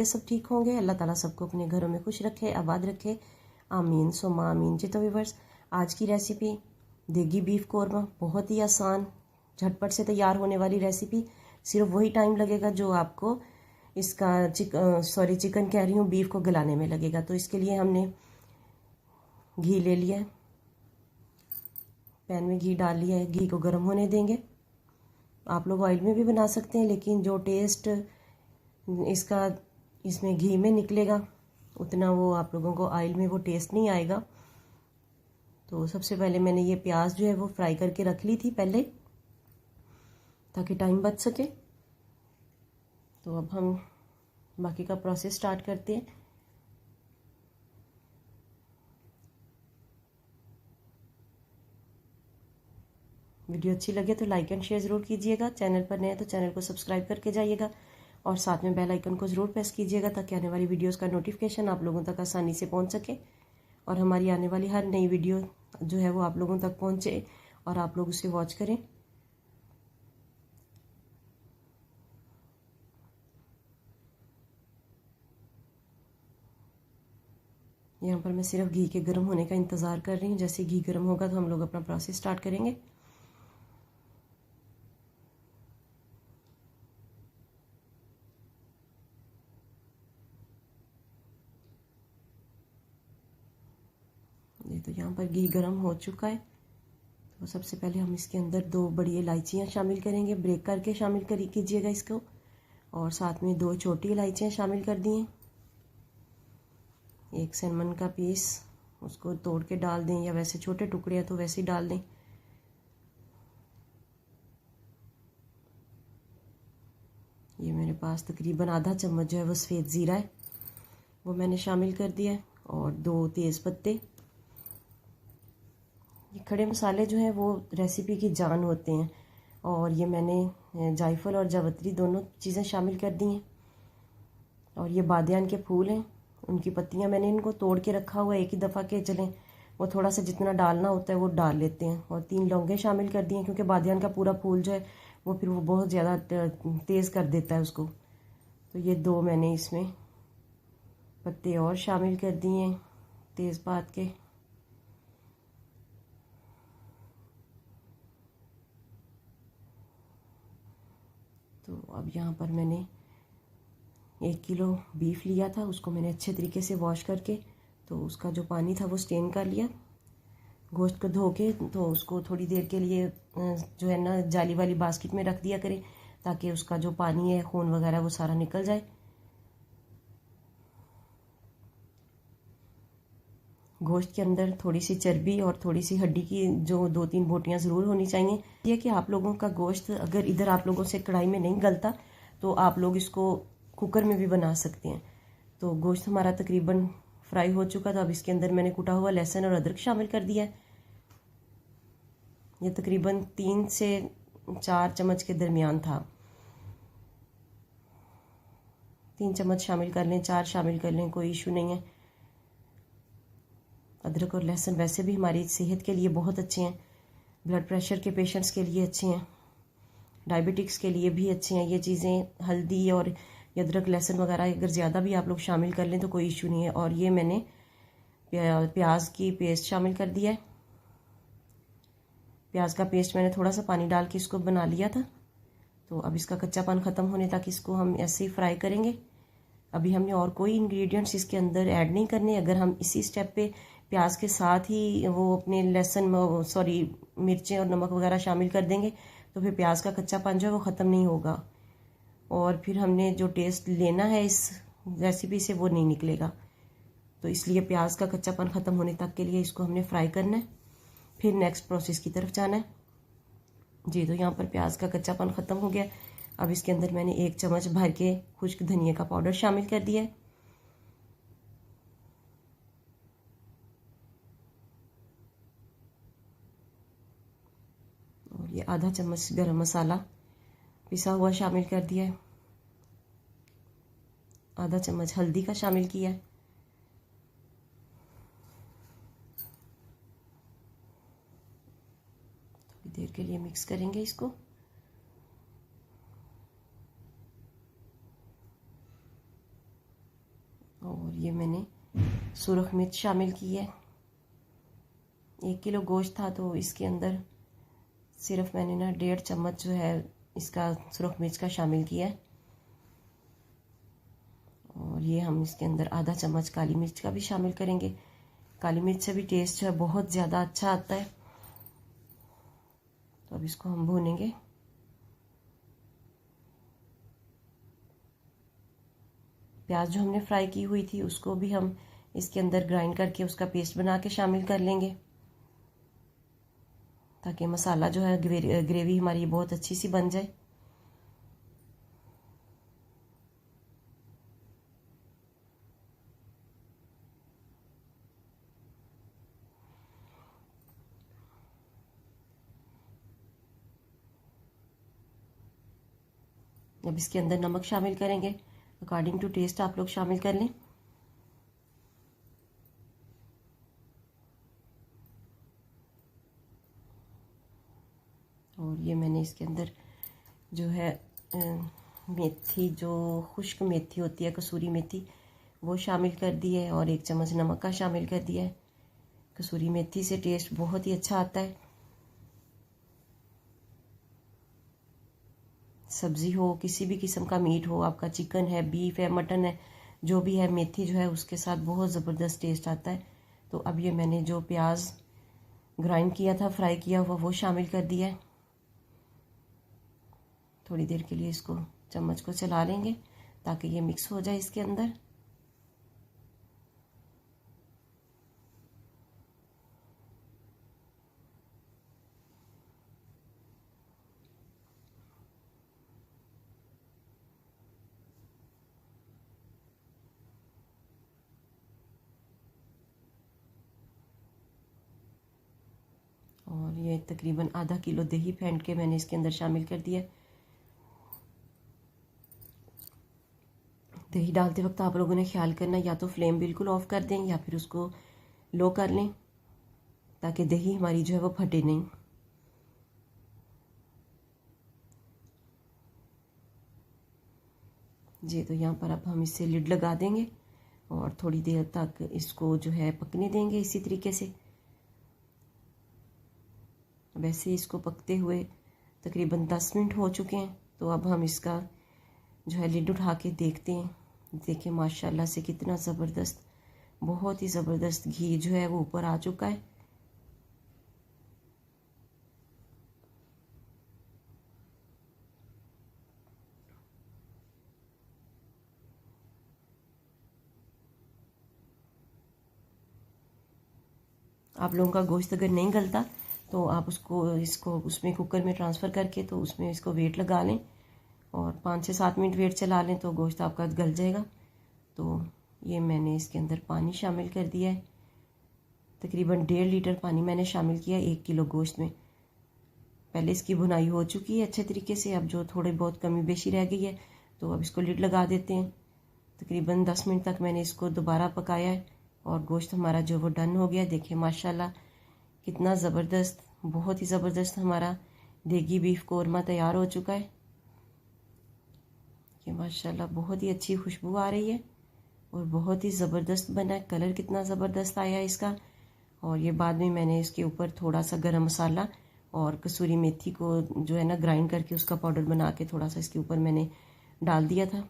सब ठीक होंगे। अल्लाह ताला सबको अपने घरों में खुश रखे, आबाद रखे, आमीन सुम्मा आमीन। जी तो व्यूअर्स, आज की रेसिपी देगी बीफ कौरमा, बहुत ही आसान झटपट से तैयार होने वाली रेसिपी। सिर्फ वही टाइम लगेगा जो आपको इसका चिकन कह रही हूँ, बीफ को गलाने में लगेगा। तो इसके लिए हमने घी ले लिया है, पैन में घी डाल लिया है, घी को गर्म होने देंगे। आप लोग ऑयल में भी बना सकते हैं, लेकिन जो टेस्ट इसका इसमें घी में निकलेगा उतना वो आप लोगों को ऑयल में वो टेस्ट नहीं आएगा। तो सबसे पहले मैंने ये प्याज जो है वो फ्राई करके रख ली थी पहले, ताकि टाइम बच सके। तो अब हम बाकी का प्रोसेस स्टार्ट करते हैं। वीडियो अच्छी लगे तो लाइक एंड शेयर ज़रूर कीजिएगा। चैनल पर नए हैं तो चैनल को सब्सक्राइब करके जाइएगा और साथ में बेल आइकन को ज़रूर प्रेस कीजिएगा, ताकि आने वाली वीडियोस का नोटिफिकेशन आप लोगों तक आसानी से पहुंच सके और हमारी आने वाली हर नई वीडियो जो है वो आप लोगों तक पहुंचे और आप लोग उसे वॉच करें। यहाँ पर मैं सिर्फ घी के गर्म होने का इंतज़ार कर रही हूँ। जैसे घी गर्म होगा तो हम लोग अपना प्रोसेस स्टार्ट करेंगे। ये तो यहाँ पर घी गर्म हो चुका है। तो सबसे पहले हम इसके अंदर 2 बड़ी इलायचियाँ शामिल करेंगे, ब्रेक करके शामिल कीजिएगा इसको। और साथ में 2 छोटी इलायचियाँ शामिल कर दी हैं। एक सिनेमन का पीस, उसको तोड़ के डाल दें, या वैसे छोटे टुकड़े हैं तो वैसे ही डाल दें। ये मेरे पास तकरीबन आधा चम्मच जो है वो सफ़ेद ज़ीरा है, वो मैंने शामिल कर दिया है। और 2 तेज़ पत्ते। ये खड़े मसाले जो हैं वो रेसिपी की जान होते हैं। और ये मैंने जायफल और जावित्री दोनों चीज़ें शामिल कर दी हैं। और ये बादियान के फूल हैं, उनकी पत्तियां मैंने इनको तोड़ के रखा हुआ है। एक ही दफ़ा के चलें वो थोड़ा सा जितना डालना होता है वो डाल लेते हैं। और 3 लौंगे शामिल कर दिए, क्योंकि बादियान का पूरा फूल जो है वो फिर वो बहुत ज़्यादा तेज़ कर देता है उसको। तो ये 2 मैंने इसमें पत्ते और शामिल कर दिए हैं तेज़पात के। तो अब यहाँ पर मैंने 1 किलो बीफ लिया था, उसको मैंने अच्छे तरीके से वॉश करके तो उसका जो पानी था वो स्टेन कर लिया। गोश्त को धो के तो उसको थोड़ी देर के लिए जो है ना जाली वाली बास्केट में रख दिया करें, ताकि उसका जो पानी है, खून वगैरह, वो सारा निकल जाए। गोश्त के अंदर थोड़ी सी चर्बी और थोड़ी सी हड्डी की जो 2-3 बोटियां ज़रूर होनी चाहिए। यह कि आप लोगों का गोश्त अगर इधर आप लोगों से कढ़ाई में नहीं गलता तो आप लोग इसको कुकर में भी बना सकते हैं। तो गोश्त हमारा तकरीबन फ्राई हो चुका था। अब इसके अंदर मैंने कुटा हुआ लहसुन और अदरक शामिल कर दिया है। ये तकरीबन 3 से 4 चम्मच के दरमियान था। 3 चम्मच शामिल कर लें, 4 शामिल कर लें, कोई इशू नहीं है। अदरक और लहसुन वैसे भी हमारी सेहत के लिए बहुत अच्छे हैं। ब्लड प्रेशर के पेशेंट्स के लिए अच्छे हैं, डायबिटिक्स के लिए भी अच्छे हैं ये चीज़ें। हल्दी और अदरक लहसुन वगैरह अगर ज़्यादा भी आप लोग शामिल कर लें तो कोई इशू नहीं है। और ये मैंने प्याज की पेस्ट शामिल कर दिया है। प्याज का पेस्ट मैंने थोड़ा सा पानी डाल के इसको बना लिया था। तो अब इसका कच्चापन ख़त्म होने तक इसको हम ऐसे ही फ्राई करेंगे। अभी हमने और कोई इंग्रेडिएंट्स इसके अंदर ऐड नहीं करने। अगर हम इसी स्टेप पे प्याज के साथ ही वो अपने मिर्चें और नमक वगैरह शामिल कर देंगे तो फिर प्याज का कच्चापन जो है वो ख़त्म नहीं होगा, और फिर हमने जो टेस्ट लेना है इस रेसिपी से वो नहीं निकलेगा। तो इसलिए प्याज का कच्चापन ख़त्म होने तक के लिए इसको हमने फ्राई करना है, फिर नेक्स्ट प्रोसेस की तरफ जाना है। जी तो यहाँ पर प्याज का कच्चापन ख़त्म हो गया। अब इसके अंदर मैंने 1 चम्मच भर के खुश्क धनिया का पाउडर शामिल कर दिया है। और ये आधा चम्मच गरम मसाला पिसा हुआ शामिल कर दिया है। आधा चम्मच हल्दी का शामिल किया है। थोड़ी देर के लिए मिक्स करेंगे इसको। और ये मैंने सुरख मिर्च शामिल की है। 1 किलो गोश्त था तो इसके अंदर सिर्फ मैंने ना 1.5 चम्मच जो है इसका सुरख मिर्च का शामिल किया है। और ये हम इसके अंदर आधा चम्मच काली मिर्च का भी शामिल करेंगे। काली मिर्च से भी टेस्ट जो है बहुत ज़्यादा अच्छा आता है। तो अब इसको हम भूनेंगे। प्याज जो हमने फ्राई की हुई थी उसको भी हम इसके अंदर ग्राइंड करके उसका पेस्ट बना के शामिल कर लेंगे, ताकि मसाला जो है ग्रेवी हमारी बहुत अच्छी सी बन जाए। अब इसके अंदर नमक शामिल करेंगे, अकॉर्डिंग टू टेस्ट आप लोग शामिल कर लें। और ये मैंने इसके अंदर जो है मेथी, जो खुश्क मेथी होती है, कसूरी मेथी, वो शामिल कर दी है और 1 चम्मच नमक का शामिल कर दिया है। कसूरी मेथी से टेस्ट बहुत ही अच्छा आता है। सब्ज़ी हो, किसी भी किस्म का मीट हो, आपका चिकन है, बीफ है, मटन है, जो भी है, मेथी जो है उसके साथ बहुत ज़बरदस्त टेस्ट आता है। तो अब ये मैंने जो प्याज ग्राइंड किया था, फ्राई किया हुआ, वो शामिल कर दिया है। थोड़ी देर के लिए इसको चम्मच को चला लेंगे ताकि ये मिक्स हो जाए इसके अंदर। और ये तकरीबन आधा किलो दही फेंट के मैंने इसके अंदर शामिल कर दिया। दही डालते वक्त आप लोगों ने ख्याल करना, या तो फ्लेम बिल्कुल ऑफ कर दें या फिर उसको लो कर लें, ताकि दही हमारी जो है वो फटे नहीं। जी, तो यहाँ पर अब हम इससे लिड लगा देंगे और थोड़ी देर तक इसको जो है पकने देंगे इसी तरीके से। वैसे इसको पकते हुए तकरीबन 10 मिनट हो चुके हैं। तो अब हम इसका जो है लिड उठा के देखते हैं। देखिए माशाल्लाह से कितना ज़बरदस्त, बहुत ही ज़बरदस्त घी जो है वो ऊपर आ चुका है। आप लोगों का गोश्त अगर नहीं गलता तो आप इसको उसमें कुकर में ट्रांसफ़र करके तो उसमें इसको वेट लगा लें और 5 से 7 मिनट वेट चला लें तो गोश्त आपका गल जाएगा। तो ये मैंने इसके अंदर पानी शामिल कर दिया है। तकरीबन 1.5 लीटर पानी मैंने शामिल किया 1 किलो गोश्त में। पहले इसकी भुनाई हो चुकी है अच्छे तरीके से। अब जो थोड़ी बहुत कमी बेशी रह गई है तो अब इसको लिड लगा देते हैं। तकरीबन 10 मिनट तक मैंने इसको दोबारा पकाया है और गोश्त हमारा जो वो डन हो गया। देखिए माशाल्लाह कितना ज़बरदस्त, बहुत ही ज़बरदस्त हमारा देगी बीफ कोरमा तैयार हो चुका है। ये माशाल्लाह बहुत ही अच्छी खुशबू आ रही है और बहुत ही ज़बरदस्त बना है। कलर कितना ज़बरदस्त आया है इसका। और ये बाद में मैंने इसके ऊपर थोड़ा सा गरम मसाला और कसूरी मेथी को जो है ना ग्राइंड करके उसका पाउडर बना के थोड़ा सा इसके ऊपर मैंने डाल दिया था।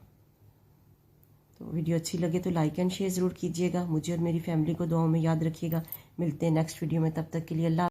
तो वीडियो अच्छी लगे तो लाइक एंड शेयर ज़रूर कीजिएगा। मुझे और मेरी फैमिली को दुआओं में याद रखिएगा। मिलते हैं नेक्स्ट वीडियो में, तब तक के लिए अल्लाह।